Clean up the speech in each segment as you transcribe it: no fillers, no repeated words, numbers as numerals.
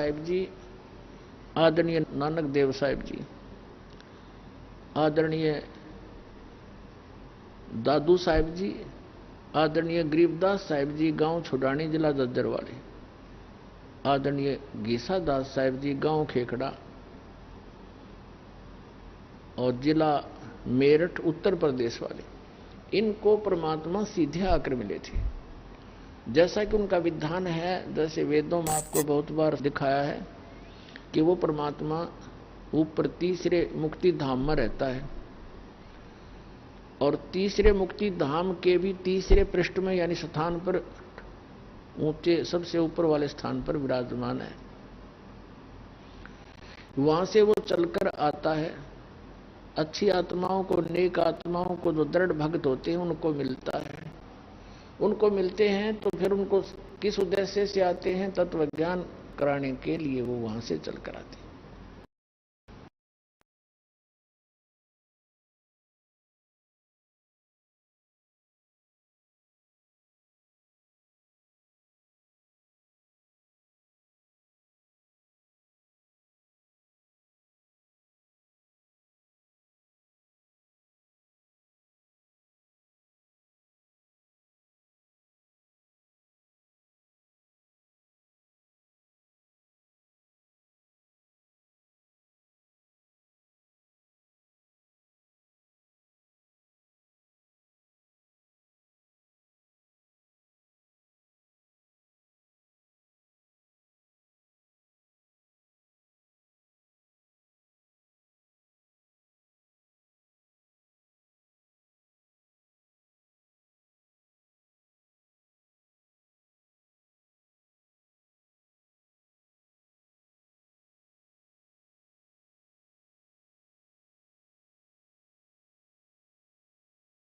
साहिब जी, आदरणीय नानक देव साहिब जी, आदरणीय दादू साहिब जी, आदरणीय गरीबदास साहिब जी, गांव छुडानी, जिला जज्जरवाड़ी, आदरणीय गीसा दास साहिब जी, गांव खेखड़ा और जिला मेरठ, उत्तर प्रदेश वाले, इनको परमात्मा सीधे आकर मिले थे। जैसा कि उनका विधान है, जैसे वेदों में आपको बहुत बार दिखाया है कि वो परमात्मा ऊपर तीसरे मुक्ति धाम में रहता है और तीसरे मुक्ति धाम के भी तीसरे पृष्ठ में यानी स्थान पर, ऊंचे सबसे ऊपर वाले स्थान पर विराजमान है। वहां से वो चलकर आता है, अच्छी आत्माओं को, नेक आत्माओं को, जो दृढ़ भक्त होते हैं उनको मिलता है। उनको मिलते हैं तो फिर उनको किस उद्देश्य से आते हैं? तत्व ज्ञान कराने के लिए वो वहां से चलकर आते हैं।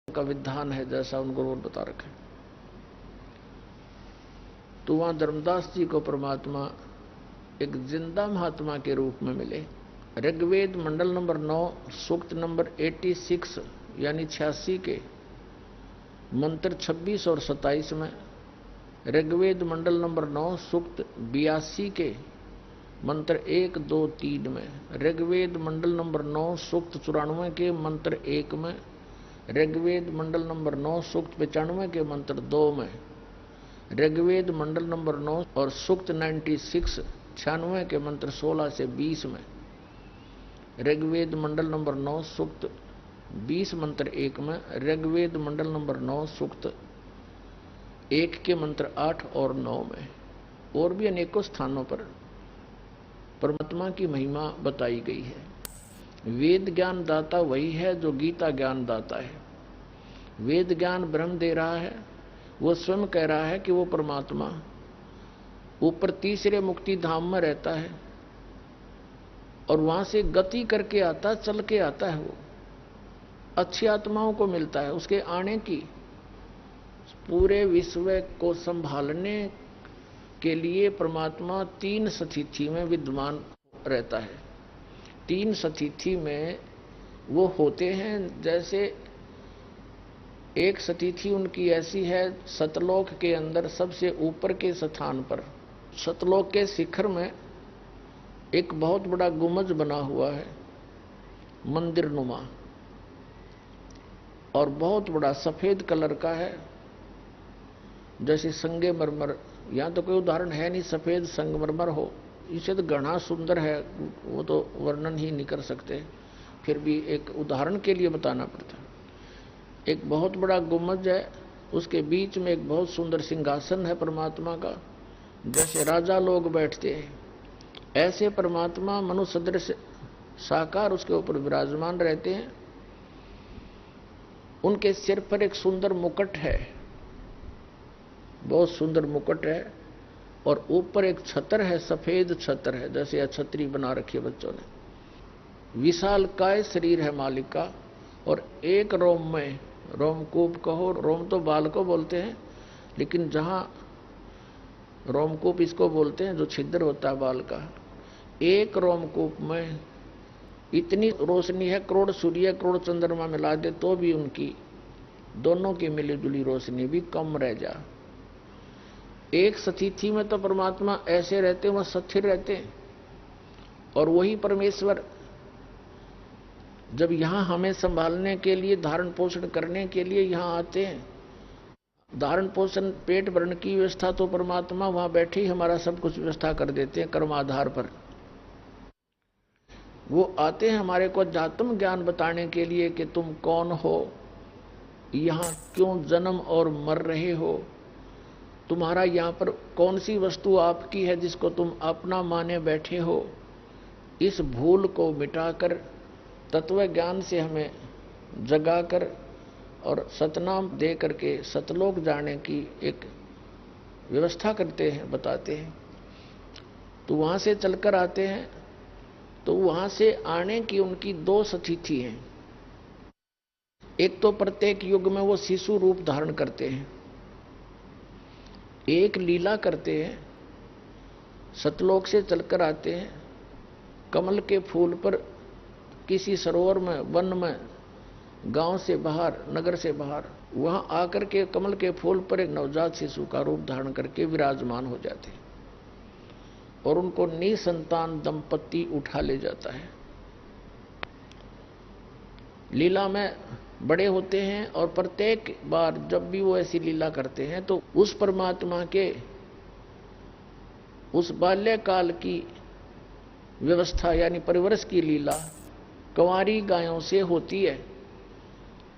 का विधान है जैसा उनको रोड बता रखे। तो वहां धर्मदास जी को परमात्मा एक जिंदा महात्मा के रूप में मिले। ऋग्वेद मंडल नंबर 9 सूक्त नंबर 86 यानी 86 के मंत्र 26 और 27 में, ऋग्वेद मंडल नंबर 9 सूक्त 82 के मंत्र 1, 2, 3 में, ऋग्वेद मंडल नंबर 9 सूक्त 94 के मंत्र 1 में, ऋग्वेद मंडल नंबर 9 सूक्त 95 के मंत्र 2 में, ऋग्वेद मंडल नंबर 9 और सूक्त 96 के मंत्र 16 से 20 में, ऋग्वेद मंडल नंबर 9 सूक्त 20 मंत्र 1 में, ऋग्वेद मंडल नंबर 9 सूक्त 1 के मंत्र 8 और 9 में, और भी अनेकों स्थानों पर परमात्मा की महिमा बताई गई है। वेद ज्ञान दाता वही है जो गीता ज्ञान दाता है। वेद ज्ञान ब्रह्म दे रहा है, वो स्वयं कह रहा है कि वो परमात्मा ऊपर तीसरे मुक्ति धाम में रहता है और वहां से गति करके आता, चल के आता है। वो अच्छी आत्माओं को मिलता है। उसके आने की, पूरे विश्व को संभालने के लिए परमात्मा 3 स्थिति में विद्यमान रहता है। 3 स्थिति में वो होते हैं। जैसे एक स्थिति उनकी ऐसी है, सतलोक के अंदर सबसे ऊपर के स्थान पर, सतलोक के शिखर में एक बहुत बड़ा गुंबज बना हुआ है, मंदिर नुमा, और बहुत बड़ा सफेद कलर का है, जैसे संगमरमर। यहाँ तो कोई उदाहरण है नहीं सफेद संगमरमर हो, इसे तो घना सुंदर है, वो तो वर्णन ही नहीं कर सकते, फिर भी एक उदाहरण के लिए बताना पड़ता है। एक बहुत बड़ा गुंबज है, उसके बीच में एक बहुत सुंदर सिंहासन है परमात्मा का, जैसे राजा लोग बैठते हैं ऐसे परमात्मा मनुष्य सदृश साकार उसके ऊपर विराजमान रहते हैं। उनके सिर पर एक सुंदर मुकुट है, बहुत सुंदर मुकुट है, और ऊपर एक छतर है, सफेद छतर है, जैसे छतरी बना रखी है बच्चों ने। विशाल काय शरीर है मालिक का, और एक रोम में, रोमकूप कहो, रोम तो बाल को बोलते हैं, लेकिन जहां रोमकूप इसको बोलते हैं जो छिद्र होता है बाल का, एक रोमकूप में इतनी रोशनी है, करोड़ सूर्य करोड़ चंद्रमा मिला दे तो भी उनकी दोनों की मिली जुली रोशनी भी कम रह जा। एक स्थिति में तो परमात्मा ऐसे रहते हैं, वह स्थिर रहते हैं, और वही परमेश्वर जब यहां हमें संभालने के लिए, धारण पोषण करने के लिए यहां आते हैं, धारण पोषण पेट भरण की व्यवस्था तो परमात्मा वहां बैठे ही हमारा सब कुछ व्यवस्था कर देते हैं कर्म आधार पर। वो आते हैं हमारे को अध्यात्म ज्ञान बताने के लिए कि तुम कौन हो, यहां क्यों जन्म और मर रहे हो, तुम्हारा यहां पर कौन सी वस्तु आपकी है जिसको तुम अपना माने बैठे हो। इस भूल को मिटाकर तत्व ज्ञान से हमें जगाकर और सतनाम दे करके सतलोक जाने की एक व्यवस्था करते हैं, बताते हैं। तो वहां से चलकर आते हैं, तो वहां से आने की उनकी दो स्थिति हैं। एक तो प्रत्येक युग में वो शिशु रूप धारण करते हैं, एक लीला करते हैं, सतलोक से चलकर आते हैं, कमल के फूल पर किसी सरोवर में, वन में, गांव से बाहर, नगर से बाहर, वहां आकर के कमल के फूल पर एक नवजात शिशु का रूप धारण करके विराजमान हो जाते हैं और उनको निसंतान दंपत्ति उठा ले जाता है। लीला में बड़े होते हैं और प्रत्येक बार जब भी वो ऐसी लीला करते हैं तो उस परमात्मा के उस बाल्यकाल की व्यवस्था यानी परिवरस की लीला कंवारी गायों से होती है।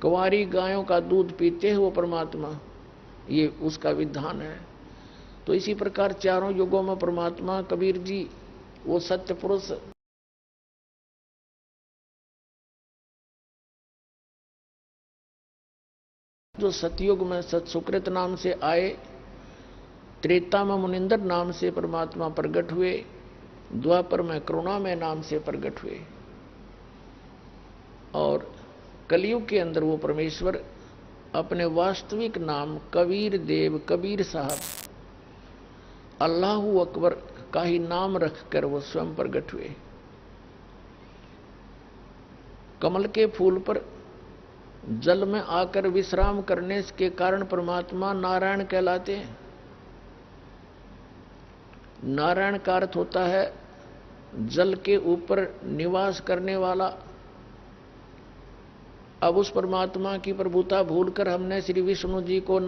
कंवारी गायों का दूध पीते हैं वो परमात्मा, ये उसका विधान है। तो इसी प्रकार चारों युगों में परमात्मा कबीर जी वो सत्य पुरुष जो सतयुग में सत्सुकृत नाम से आए, त्रेता में मुनिंदर नाम से परमात्मा प्रकट हुए, द्वापर में करुणामय नाम से प्रकट हुए, और कलयुग के अंदर वो परमेश्वर अपने वास्तविक नाम कबीर देव, कबीर साहब, अल्लाहू अकबर का ही नाम रखकर वो स्वयं प्रकट हुए। कमल के फूल पर जल में आकर विश्राम करने के कारण परमात्मा नारायण कहलाते हैं। नारायण का अर्थ होता है जल के ऊपर निवास करने वाला। अब उस परमात्मा की प्रभुता भूलकर हमने श्री विष्णु जी को